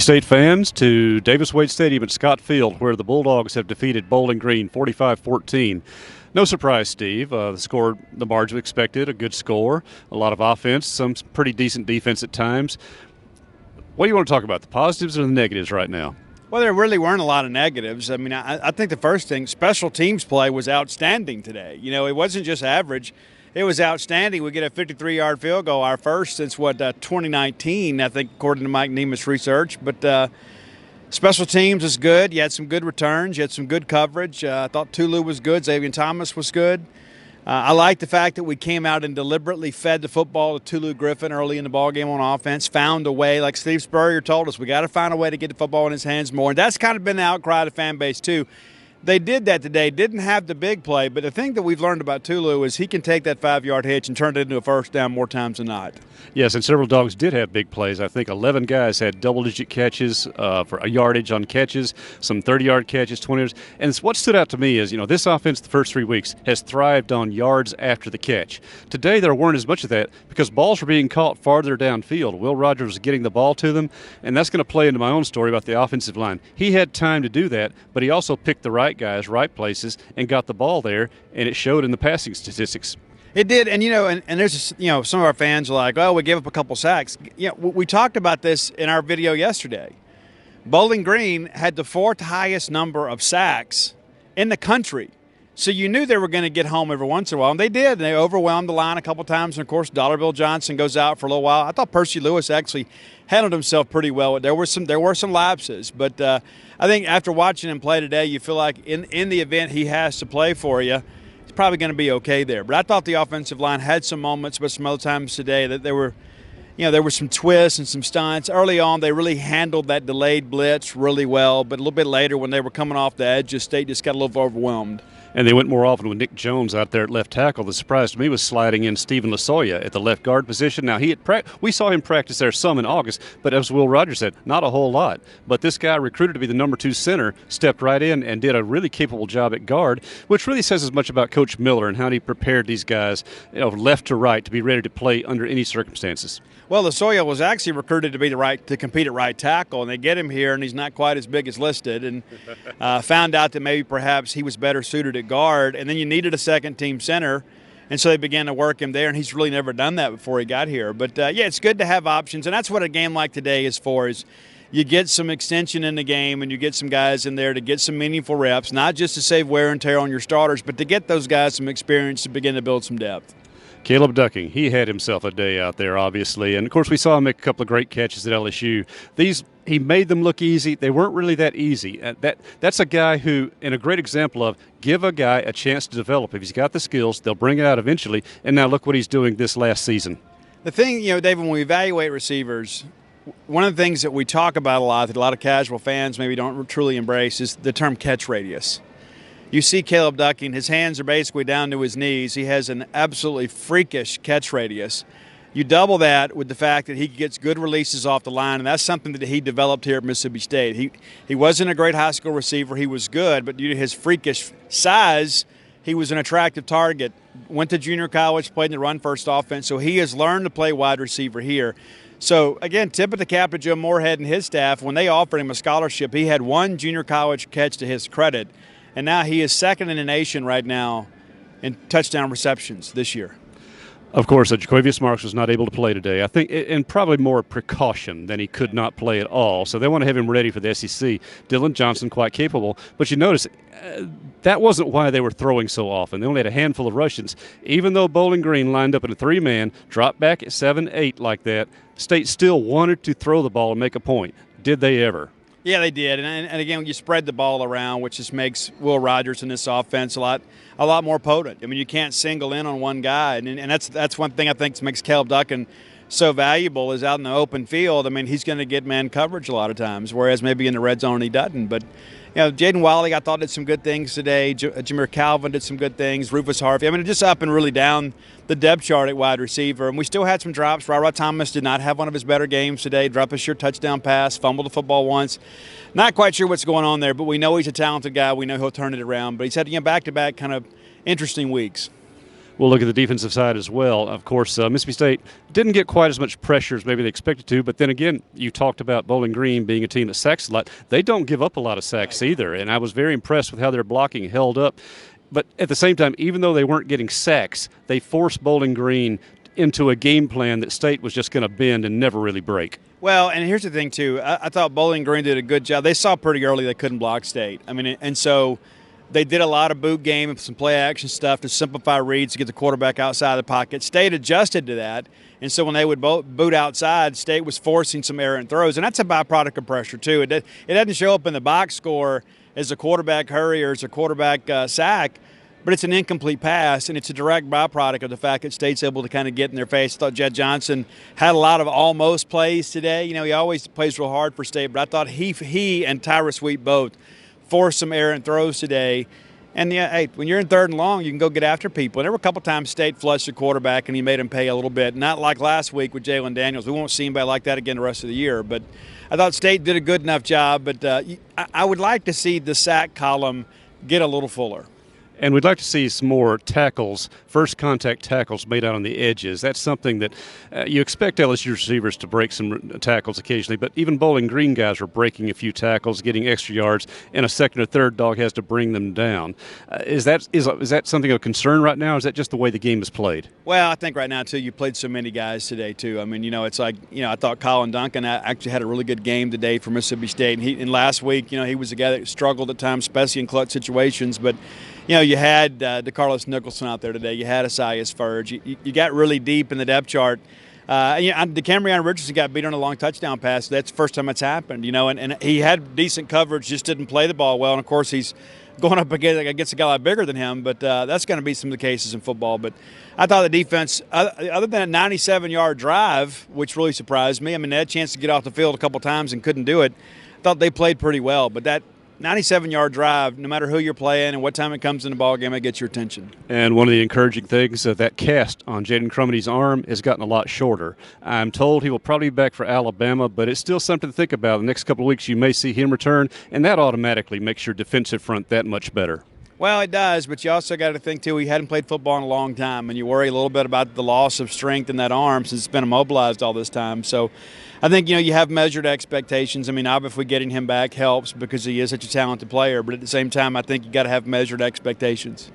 State fans to Davis Wade Stadium at Scott Field, where the Bulldogs have defeated Bowling Green 45-14. No surprise, Steve. The margin expected, a good score, a lot of offense, some pretty decent defense at times. What do you want to talk about, the positives or the negatives right now? Well, there really weren't a lot of negatives. I mean, I think the first thing, special teams play was outstanding today. You know, it wasn't just average. It was outstanding. We get a 53-yard field goal, our first since, 2019, I think, according to Mike Nemeth's research. But special teams is good. You had some good returns. You had some good coverage. I thought Tulu was good. Xavier Thomas was good. I like the fact that we came out and deliberately fed the football to Tulu Griffin early in the ballgame on offense, found a way, like Steve Spurrier told us, we got to find a way to get the football in his hands more. And that's kind of been the outcry of the fan base, too. They did that today, didn't have the big play, but the thing that we've learned about Tulu is he can take that 5-yard hitch and turn it into a first down more times than not. Yes, and several dogs did have big plays. I think 11 guys had double-digit catches for a yardage on catches, some 30-yard catches, 20 yards. And what stood out to me is, this offense the first 3 weeks has thrived on yards after the catch. Today there weren't as much of that because balls were being caught farther downfield. Will Rogers was getting the ball to them, and that's going to play into my own story about the offensive line. He had time to do that, but he also picked the right guys, right places, and got the ball there, and it showed in the passing statistics. It did, and there's some of our fans are like, oh, we gave up a couple sacks. We talked about this in our video yesterday. Bowling Green had the 4th highest number of sacks in the country, so you knew they were going to get home every once in a while, and they did. They overwhelmed the line a couple times, and of course, Dollar Bill Johnson goes out for a little while. I thought Percy Lewis actually handled himself pretty well. There were some lapses, but I think after watching him play today, you feel like in the event he has to play for you, he's probably going to be okay there. But I thought the offensive line had some moments, but some other times today that there were some twists and some stunts. Early on, they really handled that delayed blitz really well, but a little bit later when they were coming off the edge, the state just got a little overwhelmed. And they went more often with Nick Jones out there at left tackle. The surprise to me was sliding in Stephen Lasoya at the left guard position. Now, we saw him practice there some in August, but as Will Rogers said, not a whole lot. But this guy, recruited to be the number 2 center, stepped right in and did a really capable job at guard, which really says as much about Coach Miller and how he prepared these guys left to right to be ready to play under any circumstances. Well, Lasoya was actually recruited to compete at right tackle, and they get him here, and he's not quite as big as listed, and found out that maybe perhaps he was better suited at guard, and then you needed a second-team center, and so they began to work him there, and he's really never done that before he got here. But, it's good to have options, and that's what a game like today is for, is you get some extension in the game and you get some guys in there to get some meaningful reps, not just to save wear and tear on your starters, but to get those guys some experience to begin to build some depth. Caleb Ducking, he had himself a day out there, obviously. And, of course, we saw him make a couple of great catches at LSU. He made them look easy. They weren't really that easy. That's a guy who, and a great example of, give a guy a chance to develop. If he's got the skills, they'll bring it out eventually. And now look what he's doing this last season. The thing, David, when we evaluate receivers, one of the things that we talk about a lot that a lot of casual fans maybe don't truly embrace is the term catch radius. You see Caleb Ducking, his hands are basically down to his knees. He has an absolutely freakish catch radius. You double that with the fact that he gets good releases off the line, and that's something that he developed here at Mississippi State. He wasn't a great high school receiver. He was good, but due to his freakish size, he was an attractive target. Went to junior college, played in the run-first offense, so he has learned to play wide receiver here. So, again, tip of the cap to Joe Moorhead and his staff. When they offered him a scholarship, he had 1 junior college catch to his credit. And now he is second in the nation right now in touchdown receptions this year. Of course, Jacovius Marks was not able to play today. I think, and probably more precaution than he could not play at all. So they want to have him ready for the SEC. Dylan Johnson, quite capable. But you notice, that wasn't why they were throwing so often. They only had a handful of Russians. Even though Bowling Green lined up in a 3-man, dropped back at 7-8 like that, State still wanted to throw the ball and make a point. Did they ever? Yeah, they did. And again, you spread the ball around, which just makes Will Rogers in this offense a lot more potent. I mean, you can't single in on one guy. And that's one thing I think makes Caleb Ducking so valuable is out in the open field. I mean, he's going to get man coverage a lot of times, whereas maybe in the red zone he doesn't. But, Jaden Wiley, I thought, did some good things today. Jameer Calvin did some good things. Rufus Harvey. I mean, just up and really down the depth chart at wide receiver. And we still had some drops. Rod Thomas did not have one of his better games today. Dropped a sure touchdown pass, fumbled the football once. Not quite sure what's going on there, but we know he's a talented guy. We know he'll turn it around. But he's had back-to-back kind of interesting weeks. We'll look at the defensive side as well. Of course, Mississippi State didn't get quite as much pressure as maybe they expected to, but then again, you talked about Bowling Green being a team that sacks a lot. They don't give up a lot of sacks either, and I was very impressed with how their blocking held up. But at the same time, even though they weren't getting sacks, they forced Bowling Green into a game plan that State was just going to bend and never really break. Well, and here's the thing, too. I thought Bowling Green did a good job. They saw pretty early they couldn't block State. I mean, and so they did a lot of boot game and some play action stuff to simplify reads to get the quarterback outside the pocket. State adjusted to that, and so when they would boot outside, State was forcing some errant throws, and that's a byproduct of pressure too. It doesn't show up in the box score as a quarterback hurry or as a quarterback sack, but it's an incomplete pass, and it's a direct byproduct of the fact that State's able to kind of get in their face. I thought Jed Johnson had a lot of almost plays today. You know, he always plays real hard for State, but I thought he and Tyra Sweet both forced some errant throws today. And, yeah, hey, when you're in 3rd and long, you can go get after people. And there were a couple times State flushed the quarterback and he made him pay a little bit. Not like last week with Jalen Daniels. We won't see anybody like that again the rest of the year. But I thought State did a good enough job. But I would like to see the sack column get a little fuller. And we'd like to see some more tackles, first contact tackles made out on the edges. That's something that you expect LSU receivers to break some tackles occasionally, but even Bowling Green guys were breaking a few tackles, getting extra yards, and a second or third dog has to bring them down. Is that something of concern right now, or is that just the way the game is played? Well, I think right now, too, you played so many guys today, too. I mean, you know, it's like, you know, I thought Colin Duncan actually had a really good game today for Mississippi State. And last week, you know, he was a guy that struggled at times, especially in clutch situations, but you know, you had DeCarlos Nicholson out there today. You had Asias Furge. You got really deep in the depth chart. DeCamerion Richardson got beat on a long touchdown pass. That's the first time it's happened, you know, and he had decent coverage, just didn't play the ball well. And, of course, he's going up against a guy a lot bigger than him, but that's going to be some of the cases in football. But I thought the defense, other than a 97-yard drive, which really surprised me, I mean, they had a chance to get off the field a couple times and couldn't do it. I thought they played pretty well, but that 97-yard drive, no matter who you're playing and what time it comes in the ball game, it gets your attention. And one of the encouraging things, that cast on Jaden Crumity's arm has gotten a lot shorter. I'm told he will probably be back for Alabama, but it's still something to think about. The next couple of weeks you may see him return, and that automatically makes your defensive front that much better. Well, it does, but you also got to think, too, he hadn't played football in a long time, and you worry a little bit about the loss of strength in that arm since it's been immobilized all this time. So I think, you know, you have measured expectations. I mean, obviously getting him back helps because he is such a talented player, but at the same time, I think you got to have measured expectations.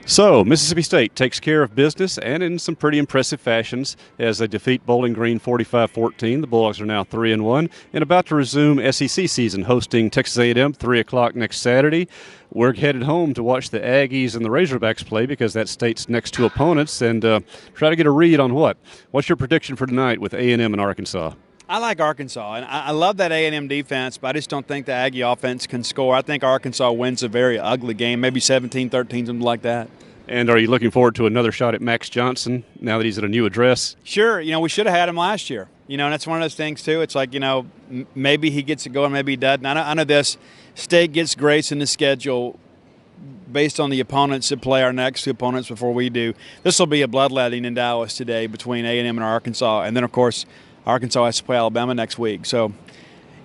So, Mississippi State takes care of business and in some pretty impressive fashions as they defeat Bowling Green 45-14. The Bulldogs are now 3-1 and about to resume SEC season, hosting Texas A&M 3 o'clock next Saturday. We're headed home to watch the Aggies and the Razorbacks play because that's State's next two opponents and try to get a read on what. What's your prediction for tonight with A&M and Arkansas? I like Arkansas, and I love that A&M defense, but I just don't think the Aggie offense can score. I think Arkansas wins a very ugly game, maybe 17-13, something like that. And are you looking forward to another shot at Max Johnson now that he's at a new address? Sure. You know, we should have had him last year. You know, and that's one of those things, too. It's like, you know, maybe he gets it going, maybe he doesn't. I know this. State gets grace in the schedule based on the opponents that play our next two opponents before we do. This will be a bloodletting in Dallas today between A&M and Arkansas. And then, of course, Arkansas has to play Alabama next week. So, you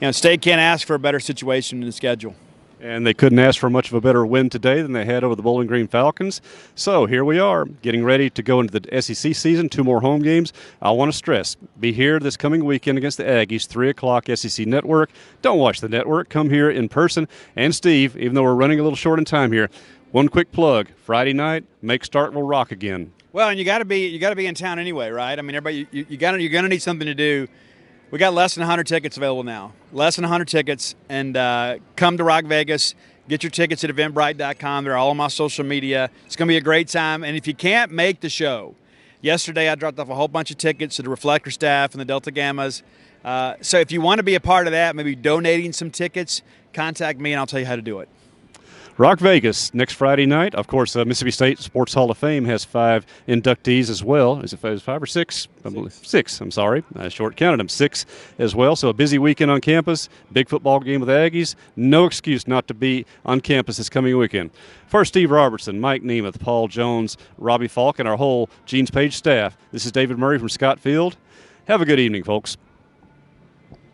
know, State can't ask for a better situation in the schedule. And they couldn't ask for much of a better win today than they had over the Bowling Green Falcons. So here we are, getting ready to go into the SEC season, 2 more home games. I want to stress, be here this coming weekend against the Aggies, 3 o'clock SEC Network. Don't watch the network. Come here in person. And Steve, even though we're running a little short in time here, one quick plug. Friday night, make Starkville rock again. Well, and you got to be in town anyway, right? I mean, everybody, you're going to need something to do. We got less than 100 tickets available now. Less than 100 tickets, and come to Rock Vegas. Get your tickets at eventbrite.com. They're all on my social media. It's going to be a great time. And if you can't make the show, yesterday I dropped off a whole bunch of tickets to the Reflector staff and the Delta Gammas. So if you want to be a part of that, maybe donating some tickets, contact me and I'll tell you how to do it. Rock Vegas next Friday night. Of course, Mississippi State Sports Hall of Fame has 5 inductees as well. Is it 5 or 6? Six. I'm sorry. I short counted them. 6 as well. So a busy weekend on campus. Big football game with the Aggies. No excuse not to be on campus this coming weekend. For Steve Robertson, Mike Nemeth, Paul Jones, Robbie Falk, and our whole Genes Page staff, this is David Murray from Scott Field. Have a good evening, folks.